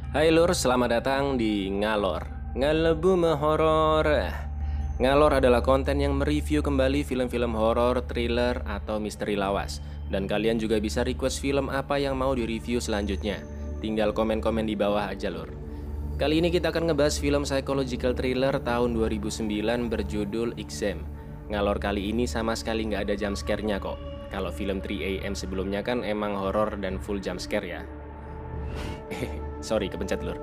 Hai Lur, selamat datang di Ngalor Ngalebu Mehoror. Ngalor adalah konten yang mereview kembali film-film horor, thriller, atau misteri lawas. Dan kalian juga bisa request film apa yang mau direview selanjutnya. Tinggal komen-komen di bawah aja Lur. Kali ini kita akan ngebahas film psychological thriller tahun 2009 berjudul Exam. Ngalor kali ini sama sekali nggak ada jump scare-nya kok. Kalau film 3AM sebelumnya kan emang horor dan full jump scare ya. Sorry, kepencet Lur.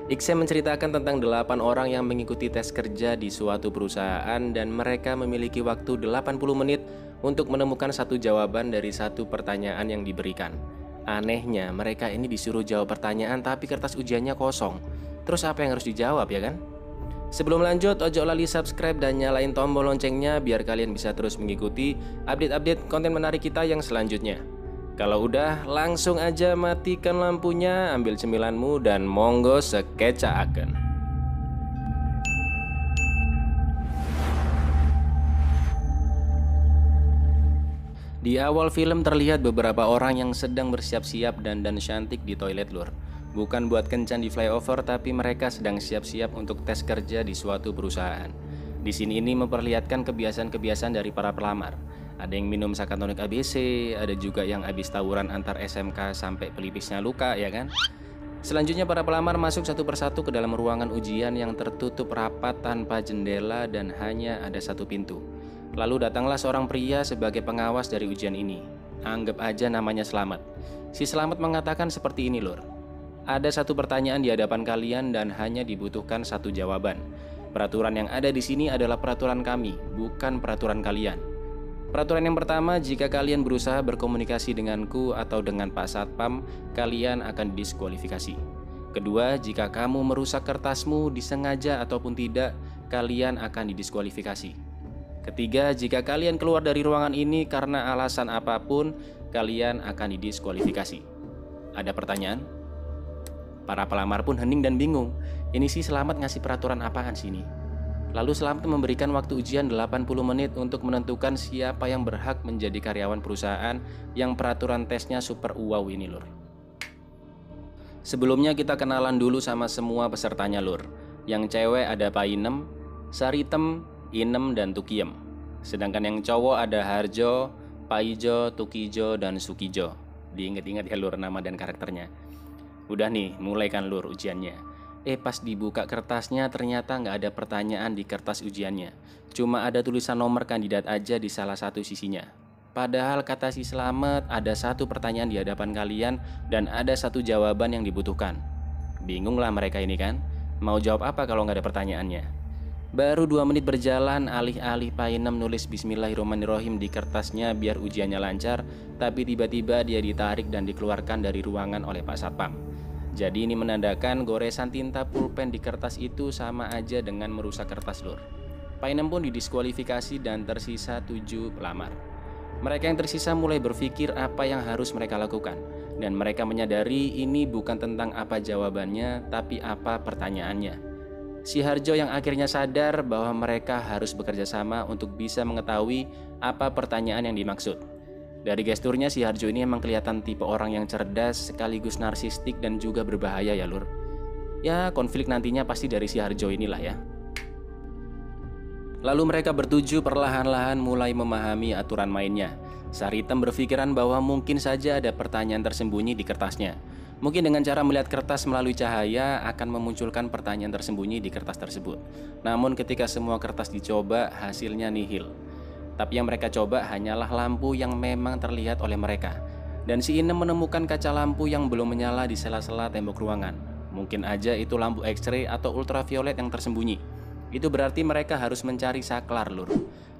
Exam menceritakan tentang 8 orang yang mengikuti tes kerja di suatu perusahaan dan mereka memiliki waktu 80 menit untuk menemukan satu jawaban dari satu pertanyaan yang diberikan. Anehnya, mereka ini disuruh jawab pertanyaan tapi kertas ujiannya kosong. Terus apa yang harus dijawab ya kan? Sebelum lanjut, ojo lali subscribe dan nyalain tombol loncengnya biar kalian bisa terus mengikuti update-update konten menarik kita yang selanjutnya. Kalau udah, langsung aja matikan lampunya, ambil cemilanmu, dan monggo sekecaaken. Di awal film terlihat beberapa orang yang sedang bersiap-siap dan cantik di toilet Lur. Bukan buat kencan di flyover, tapi mereka sedang siap-siap untuk tes kerja di suatu perusahaan. Di sini ini memperlihatkan kebiasaan-kebiasaan dari para pelamar. Ada yang minum sakatonik ABC, ada juga yang habis tawuran antar SMK sampai pelipisnya luka ya kan. Selanjutnya para pelamar masuk satu persatu ke dalam ruangan ujian yang tertutup rapat tanpa jendela dan hanya ada satu pintu. Lalu datanglah seorang pria sebagai pengawas dari ujian ini. Anggap aja namanya Slamet. Si Slamet mengatakan seperti ini Lur. Ada satu pertanyaan di hadapan kalian dan hanya dibutuhkan satu jawaban. Peraturan yang ada di sini adalah peraturan kami, bukan peraturan kalian. Peraturan yang pertama, jika kalian berusaha berkomunikasi denganku atau dengan Pak Satpam, kalian akan didiskualifikasi. Kedua, jika kamu merusak kertasmu disengaja ataupun tidak, kalian akan didiskualifikasi. Ketiga, jika kalian keluar dari ruangan ini karena alasan apapun, kalian akan didiskualifikasi. Ada pertanyaan? Para pelamar pun hening dan bingung. Ini sih Slamet ngasih peraturan apaan sih ini? Lalu Slamet memberikan waktu ujian 80 menit untuk menentukan siapa yang berhak menjadi karyawan perusahaan yang peraturan tesnya super wow ini Lur. Sebelumnya kita kenalan dulu sama semua pesertanya Lur. Yang cewek ada Painem, Saritem, Inem, dan Tukiem. Sedangkan yang cowok ada Harjo, Paijo, Tukijo, dan Sukijo. Diingat-ingat ya Lur nama dan karakternya. Udah nih, mulai kan Lur ujiannya. Pas dibuka kertasnya ternyata nggak ada pertanyaan di kertas ujiannya. Cuma ada tulisan nomor kandidat aja di salah satu sisinya. Padahal kata si Slamet ada satu pertanyaan di hadapan kalian dan ada satu jawaban yang dibutuhkan. Bingung lah mereka ini kan. Mau jawab apa kalau nggak ada pertanyaannya? Baru 2 menit berjalan, alih-alih Painem nulis Bismillahirrahmanirrahim di kertasnya biar ujiannya lancar, tapi tiba-tiba dia ditarik dan dikeluarkan dari ruangan oleh Pak Satpam. Jadi ini menandakan goresan tinta pulpen di kertas itu sama aja dengan merusak kertas Lur. Painem pun didiskualifikasi dan tersisa 7 pelamar. Mereka yang tersisa mulai berpikir apa yang harus mereka lakukan. Dan mereka menyadari ini bukan tentang apa jawabannya, tapi apa pertanyaannya. Si Harjo yang akhirnya sadar bahwa mereka harus bekerja sama untuk bisa mengetahui apa pertanyaan yang dimaksud. Dari gesturnya si Harjo ini emang kelihatan tipe orang yang cerdas sekaligus narsistik dan juga berbahaya ya Lur. Ya konflik nantinya pasti dari si Harjo inilah ya. Lalu mereka bertuju perlahan-lahan mulai memahami aturan mainnya. Saritem berpikiran bahwa mungkin saja ada pertanyaan tersembunyi di kertasnya. Mungkin dengan cara melihat kertas melalui cahaya akan memunculkan pertanyaan tersembunyi di kertas tersebut. Namun ketika semua kertas dicoba hasilnya nihil. Tapi yang mereka coba hanyalah lampu yang memang terlihat oleh mereka. Dan si Inem menemukan kaca lampu yang belum menyala di sela-sela tembok ruangan. Mungkin aja itu lampu X-ray atau ultraviolet yang tersembunyi. Itu berarti mereka harus mencari saklar Lur.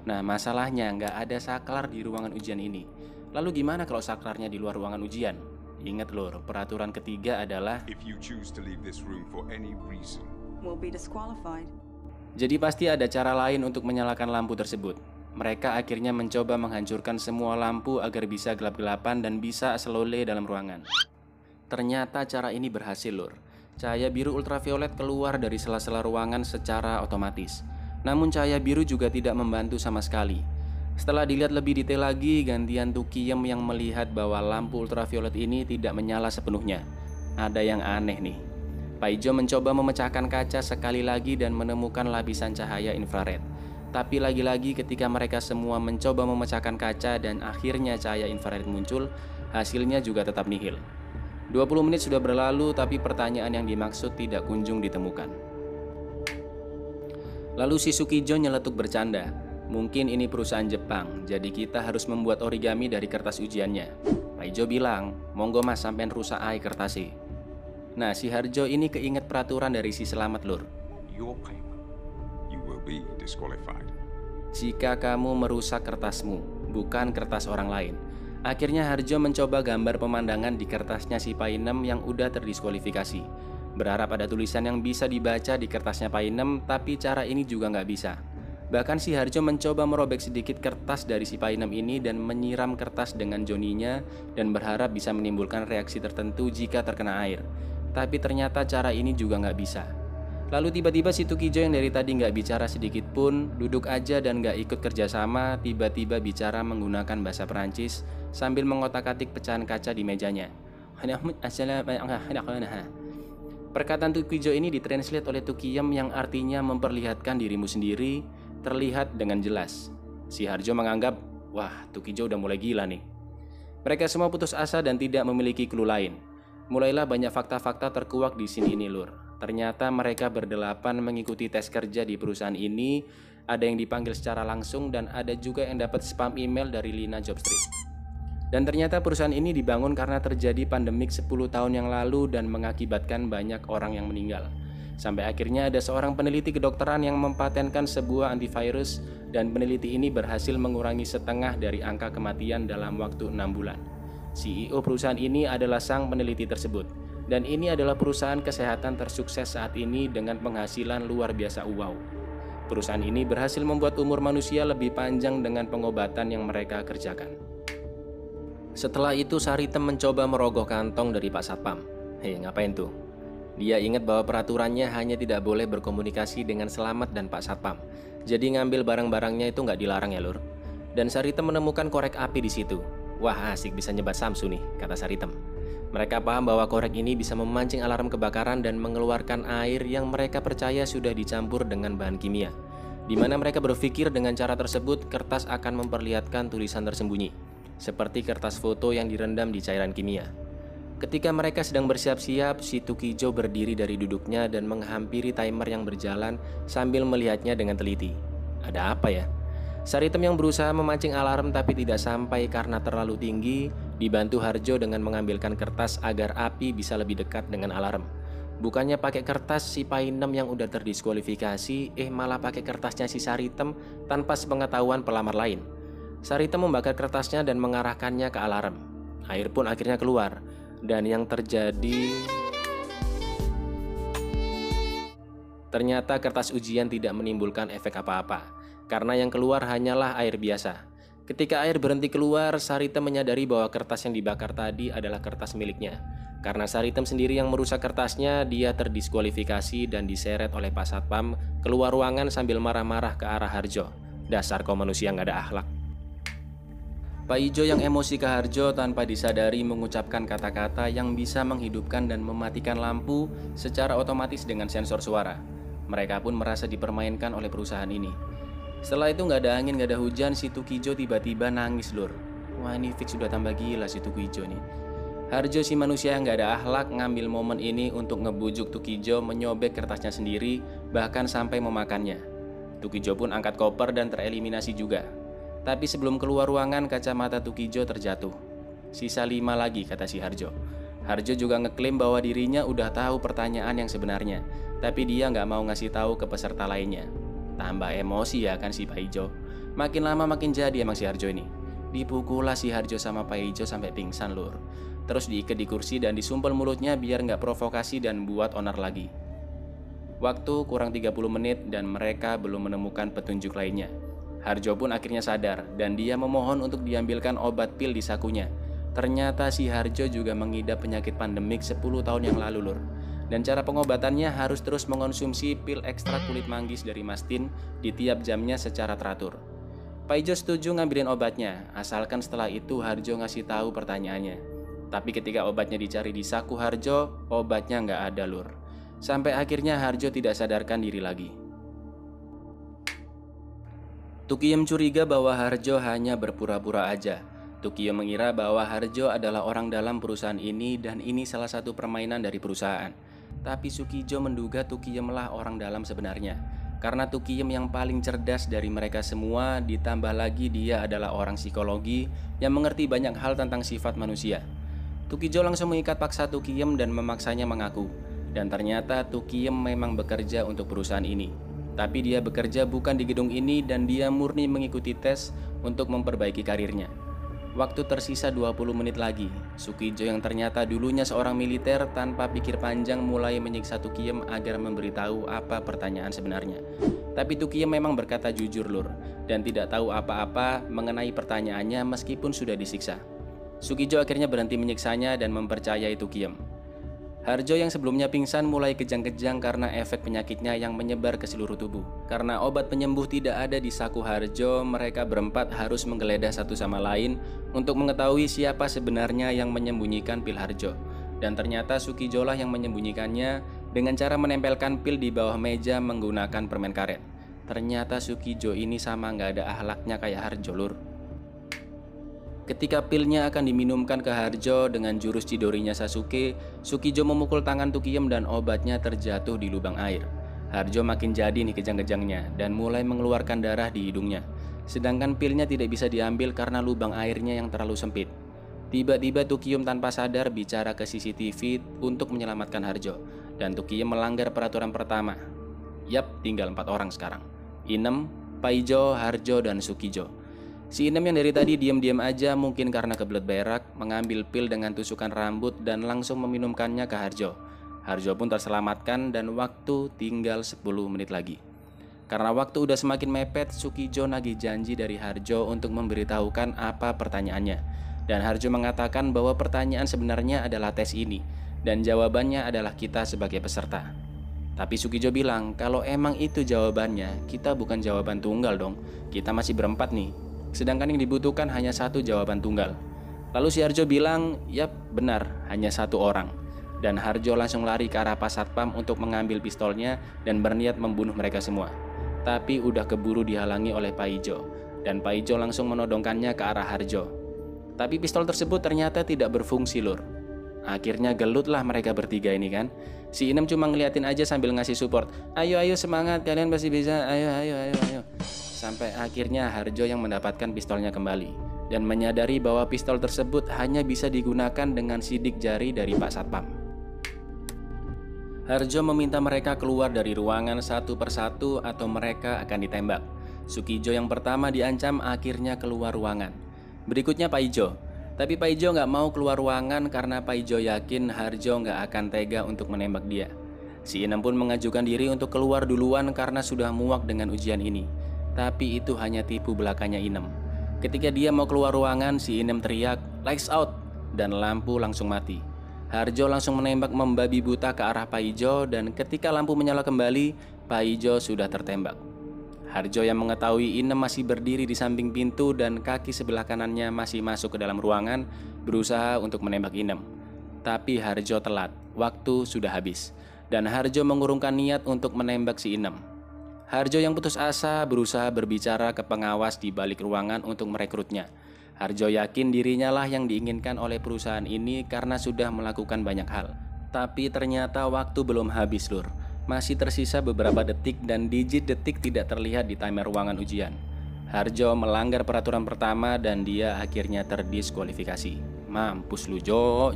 Nah masalahnya nggak ada saklar di ruangan ujian ini. Lalu gimana kalau saklarnya di luar ruangan ujian? Ingat Lur, peraturan ketiga adalah If you choose to leave this room for any reason, will be disqualified. jadi pasti ada cara lain untuk menyalakan lampu tersebut. Mereka akhirnya mencoba menghancurkan semua lampu agar bisa gelap-gelapan dan bisa slowly dalam ruangan. Ternyata cara ini berhasil Lur. Cahaya biru ultraviolet keluar dari sela-sela ruangan secara otomatis. Namun cahaya biru juga tidak membantu sama sekali. Setelah dilihat lebih detail lagi, gantian Tukiem yang melihat bahwa lampu ultraviolet ini tidak menyala sepenuhnya. Ada yang aneh nih. Pak Ijo mencoba memecahkan kaca sekali lagi dan menemukan lapisan cahaya infrared. Tapi lagi-lagi ketika mereka semua mencoba memecahkan kaca dan akhirnya cahaya infrared muncul, hasilnya juga tetap nihil. 20 menit sudah berlalu tapi pertanyaan yang dimaksud tidak kunjung ditemukan. Lalu si Sukijo nyeletuk bercanda. Mungkin ini perusahaan Jepang, jadi kita harus membuat origami dari kertas ujiannya. Pak Ijo bilang, monggo mas sampean rusak ae kertasnya. Nah, si Harjo ini keinget peraturan dari si Selamat lur. Your paper. You will be disqualified. Jika kamu merusak kertasmu, bukan kertas orang lain. Akhirnya Harjo mencoba gambar pemandangan di kertasnya si Painem yang udah terdiskualifikasi. Berharap ada tulisan yang bisa dibaca di kertasnya Painem, tapi cara ini juga nggak bisa. Bahkan si Harjo mencoba merobek sedikit kertas dari si Painem ini dan menyiram kertas dengan joninya dan berharap bisa menimbulkan reaksi tertentu jika terkena air. Tapi ternyata cara ini juga nggak bisa. Lalu tiba-tiba si Tukijo yang dari tadi nggak bicara sedikit pun, duduk aja dan nggak ikut kerjasama, tiba-tiba bicara menggunakan bahasa Perancis sambil mengotak-atik pecahan kaca di mejanya. Perkataan Tukijo ini ditranslate oleh Tukiyem yang artinya memperlihatkan dirimu sendiri terlihat dengan jelas. Si Harjo menganggap, wah Tukijo udah mulai gila nih. Mereka semua putus asa dan tidak memiliki clue lain. Mulailah banyak fakta-fakta terkuak di sini ini lur. Ternyata mereka berdelapan mengikuti tes kerja di perusahaan ini. Ada yang dipanggil secara langsung dan ada juga yang dapat spam email dari Lina Jobstreet. Dan ternyata perusahaan ini dibangun karena terjadi pandemik 10 tahun yang lalu dan mengakibatkan banyak orang yang meninggal. Sampai akhirnya ada seorang peneliti kedokteran yang mempatenkan sebuah antivirus dan peneliti ini berhasil mengurangi setengah dari angka kematian dalam waktu 6 bulan. CEO perusahaan ini adalah sang peneliti tersebut. Dan ini adalah perusahaan kesehatan tersukses saat ini dengan penghasilan luar biasa wow. Perusahaan ini berhasil membuat umur manusia lebih panjang dengan pengobatan yang mereka kerjakan. Setelah itu Saritem mencoba merogoh kantong dari Pak Satpam. Hei, ngapain tuh? Dia ingat bahwa peraturannya hanya tidak boleh berkomunikasi dengan Selamat dan Pak Satpam. Jadi ngambil barang-barangnya itu nggak dilarang ya lur. Dan Saritem menemukan korek api di situ. Wah asik bisa nyebat Samsu nih, kata Saritem. Mereka paham bahwa korek ini bisa memancing alarm kebakaran dan mengeluarkan air yang mereka percaya sudah dicampur dengan bahan kimia. Di mana mereka berpikir dengan cara tersebut kertas akan memperlihatkan tulisan tersembunyi, seperti kertas foto yang direndam di cairan kimia. Ketika mereka sedang bersiap-siap, si Tukijo berdiri dari duduknya dan menghampiri timer yang berjalan sambil melihatnya dengan teliti. Ada apa ya? Saritem yang berusaha memancing alarm tapi tidak sampai karena terlalu tinggi, dibantu Harjo dengan mengambilkan kertas agar api bisa lebih dekat dengan alarm. Bukannya pakai kertas si Painem yang udah terdiskualifikasi, malah pakai kertasnya si Saritem tanpa sepengetahuan pelamar lain. Saritem membakar kertasnya dan mengarahkannya ke alarm. Air pun akhirnya keluar, dan yang terjadi... Ternyata kertas ujian tidak menimbulkan efek apa-apa. Karena yang keluar hanyalah air biasa. Ketika air berhenti keluar, Saritem menyadari bahwa kertas yang dibakar tadi adalah kertas miliknya. Karena Saritem sendiri yang merusak kertasnya, dia terdiskualifikasi dan diseret oleh Pak Satpam keluar ruangan sambil marah-marah ke arah Harjo. Dasar kau manusia nggak ada akhlak. Pak Ijo yang emosi ke Harjo tanpa disadari mengucapkan kata-kata yang bisa menghidupkan dan mematikan lampu secara otomatis dengan sensor suara. Mereka pun merasa dipermainkan oleh perusahaan ini. Setelah itu nggak ada angin, nggak ada hujan, si Tukijo tiba-tiba nangis lur. Wah ini fix sudah tambah gila si Tukijo nih. Harjo si manusia yang nggak ada akhlak ngambil momen ini untuk ngebujuk Tukijo menyobek kertasnya sendiri, bahkan sampai memakannya. Tukijo pun angkat koper dan tereliminasi juga. Tapi sebelum keluar ruangan, kacamata Tukijo terjatuh. Sisa 5 lagi, kata si Harjo. Harjo juga ngeklaim bahwa dirinya udah tahu pertanyaan yang sebenarnya, tapi dia nggak mau ngasih tahu ke peserta lainnya. Tambah emosi ya kan si Pak Ijo. Makin lama makin jadi emang si Harjo ini. Dipukullah si Harjo sama Pak Ijo sampai pingsan lur. Terus diikat di kursi dan disumpel mulutnya biar nggak provokasi dan buat onar lagi. Waktu kurang 30 menit dan mereka belum menemukan petunjuk lainnya. Harjo pun akhirnya sadar dan dia memohon untuk diambilkan obat pil di sakunya. Ternyata si Harjo juga mengidap penyakit pandemik 10 tahun yang lalu lur. Dan cara pengobatannya harus terus mengonsumsi pil ekstra kulit manggis dari Mastin di tiap jamnya secara teratur. Pak Ijo setuju ngambilin obatnya, asalkan setelah itu Harjo ngasih tahu pertanyaannya. Tapi ketika obatnya dicari di saku Harjo, obatnya nggak ada lur. sampai akhirnya Harjo tidak sadarkan diri lagi. Tukiyem curiga bahwa Harjo hanya berpura-pura aja. Tukiyem mengira bahwa Harjo adalah orang dalam perusahaan ini dan ini salah satu permainan dari perusahaan. Tapi Sukijo menduga Tukiyemlah orang dalam sebenarnya. Karena Tukiyem yang paling cerdas dari mereka semua, ditambah lagi dia adalah orang psikologi yang mengerti banyak hal tentang sifat manusia. Tukijo langsung mengikat paksa Tukiyem dan memaksanya mengaku. Dan ternyata Tukiyem memang bekerja untuk perusahaan ini. Tapi dia bekerja bukan di gedung ini dan dia murni mengikuti tes untuk memperbaiki karirnya. Waktu tersisa 20 menit lagi. Sukijo yang ternyata dulunya seorang militer tanpa pikir panjang mulai menyiksa Tukiyem agar memberitahu apa pertanyaan sebenarnya. Tapi Tukiyem memang berkata jujur lur, dan tidak tahu apa-apa mengenai pertanyaannya meskipun sudah disiksa. Sukijo akhirnya berhenti menyiksanya dan mempercayai Tukiyem. Harjo yang sebelumnya pingsan mulai kejang-kejang karena efek penyakitnya yang menyebar ke seluruh tubuh. Karena obat penyembuh tidak ada di saku Harjo, mereka berempat harus menggeledah satu sama lain untuk mengetahui siapa sebenarnya yang menyembunyikan pil Harjo. Dan ternyata Sukijolah yang menyembunyikannya dengan cara menempelkan pil di bawah meja menggunakan permen karet. Ternyata Sukijo ini sama nggak ada akhlaknya kayak Harjo lur. Ketika pilnya akan diminumkan ke Harjo dengan jurus Chidorinya Sasuke, Sukijo memukul tangan Tukiyem dan obatnya terjatuh di lubang air. Harjo makin jadi nih kejang-kejangnya dan mulai mengeluarkan darah di hidungnya. Sedangkan pilnya tidak bisa diambil karena lubang airnya yang terlalu sempit. Tiba-tiba Tukiyem tanpa sadar bicara ke CCTV untuk menyelamatkan Harjo. Dan Tukiyem melanggar peraturan pertama. Yap, tinggal 4 orang sekarang. Inem, Paijo, Harjo, dan Sukijo. Si Inem yang dari tadi diam-diam aja mungkin karena kebelet berak, mengambil pil dengan tusukan rambut dan langsung meminumkannya ke Harjo. Harjo pun terselamatkan dan waktu tinggal 10 menit lagi. Karena waktu udah semakin mepet, Sukijo nagih janji dari Harjo untuk memberitahukan apa pertanyaannya. Dan Harjo mengatakan bahwa pertanyaan sebenarnya adalah tes ini dan jawabannya adalah kita sebagai peserta. Tapi Sukijo bilang kalau emang itu jawabannya, kita bukan jawaban tunggal dong, kita masih berempat nih. Sedangkan yang dibutuhkan hanya satu jawaban tunggal. Lalu si Harjo bilang, yap benar, hanya 1 orang. Dan Harjo langsung lari ke arah Pas Satpam untuk mengambil pistolnya dan berniat membunuh mereka semua. Tapi udah keburu dihalangi oleh Paijo. Dan Paijo langsung menodongkannya ke arah Harjo. Tapi pistol tersebut ternyata tidak berfungsi lur. Akhirnya gelutlah mereka bertiga ini kan. Si Inem cuma ngeliatin aja sambil ngasih support. Ayo semangat, kalian pasti bisa, ayo. Sampai akhirnya Harjo yang mendapatkan pistolnya kembali dan menyadari bahwa pistol tersebut hanya bisa digunakan dengan sidik jari dari Pak Satpam. Harjo meminta mereka keluar dari ruangan satu persatu atau mereka akan ditembak. Sukijo yang pertama diancam akhirnya keluar ruangan. Berikutnya Paijo. Tapi Paijo nggak mau keluar ruangan karena Paijo yakin Harjo nggak akan tega untuk menembak dia. Si Inem pun mengajukan diri untuk keluar duluan karena sudah muak dengan ujian ini. Tapi itu hanya tipu belakanya Inem. Ketika dia mau keluar ruangan, si Inem teriak, "Lights out!" dan lampu langsung mati. Harjo langsung menembak membabi buta ke arah Paijo dan ketika lampu menyala kembali, Paijo sudah tertembak. Harjo yang mengetahui Inem masih berdiri di samping pintu dan kaki sebelah kanannya masih masuk ke dalam ruangan, berusaha untuk menembak Inem. Tapi Harjo telat, waktu sudah habis. Dan Harjo mengurungkan niat untuk menembak si Inem. Harjo yang putus asa berusaha berbicara ke pengawas di balik ruangan untuk merekrutnya. Harjo yakin dirinya lah yang diinginkan oleh perusahaan ini karena sudah melakukan banyak hal. Tapi ternyata waktu belum habis lur. Masih tersisa beberapa detik dan digit detik tidak terlihat di timer ruangan ujian. Harjo melanggar peraturan pertama dan dia akhirnya terdiskualifikasi. Mampus lu Jo.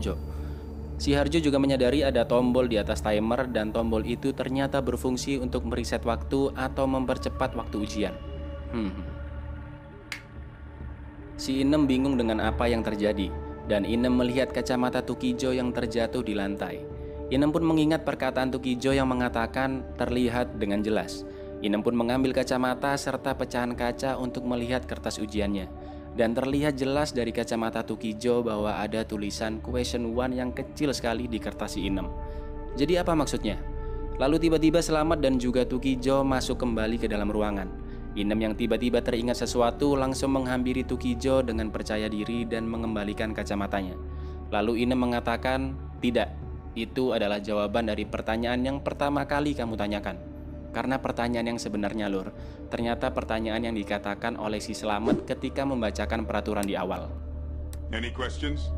Si Harjo juga menyadari ada tombol di atas timer dan tombol itu ternyata berfungsi untuk mereset waktu atau mempercepat waktu ujian. Si Inem bingung dengan apa yang terjadi dan Inem melihat kacamata Tukijo yang terjatuh di lantai. Inem pun mengingat perkataan Tukijo yang mengatakan terlihat dengan jelas. Inem pun mengambil kacamata serta pecahan kaca untuk melihat kertas ujiannya. Dan terlihat jelas dari kacamata Tukijo bahwa ada tulisan question 1 yang kecil sekali di kertas si Inem. Jadi apa maksudnya? Lalu tiba-tiba Selamat dan juga Tukijo masuk kembali ke dalam ruangan. Inem yang tiba-tiba teringat sesuatu langsung menghampiri Tukijo dengan percaya diri dan mengembalikan kacamatanya. Lalu Inem mengatakan, tidak, Itu adalah jawaban dari pertanyaan yang pertama kali kamu tanyakan. Karena pertanyaan yang sebenarnya, Lur, ternyata pertanyaan yang dikatakan oleh si Selamat ketika membacakan peraturan di awal. Any questions?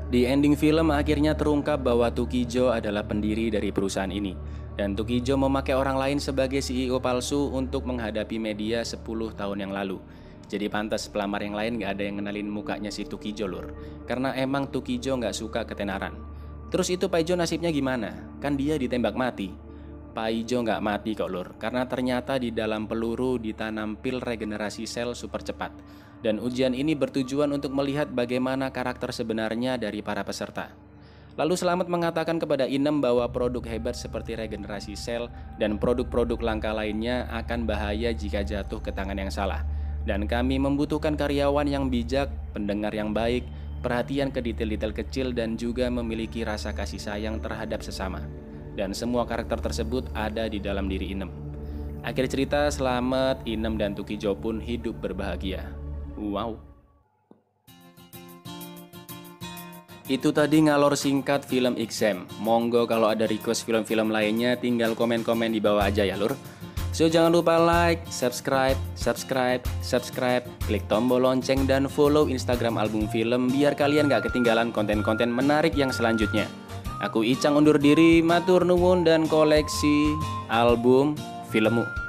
Di ending film akhirnya terungkap bahwa Tukijo adalah pendiri dari perusahaan ini. Dan Tukijo memakai orang lain sebagai CEO palsu untuk menghadapi media 10 tahun yang lalu. Jadi pantas pelamar yang lain gak ada yang kenalin mukanya si Tukijo, Lur. Karena emang Tukijo gak suka ketenaran. Terus itu Paijo nasibnya gimana? Kan dia ditembak mati. Paijo nggak mati kok, Lur, karena ternyata di dalam peluru ditanam pil regenerasi sel super cepat. Dan ujian ini bertujuan untuk melihat bagaimana karakter sebenarnya dari para peserta. Lalu Selamat mengatakan kepada Inem bahwa produk hebat seperti regenerasi sel dan produk-produk langka lainnya akan bahaya jika jatuh ke tangan yang salah. Dan kami membutuhkan karyawan yang bijak, pendengar yang baik, perhatian ke detail-detail kecil, dan juga memiliki rasa kasih sayang terhadap sesama. Dan semua karakter tersebut ada di dalam diri Inem. Akhir cerita, Selamat, Inem, dan Tukijo pun hidup berbahagia. Wow. Itu tadi ngalor singkat film Exam. Monggo kalau ada request film-film lainnya tinggal komen-komen di bawah aja ya, Lur. So jangan lupa like, subscribe, klik tombol lonceng dan follow Instagram Album Film biar kalian gak ketinggalan konten-konten menarik yang selanjutnya. Aku Icang undur diri, matur nuwun dan koleksi album filmmu.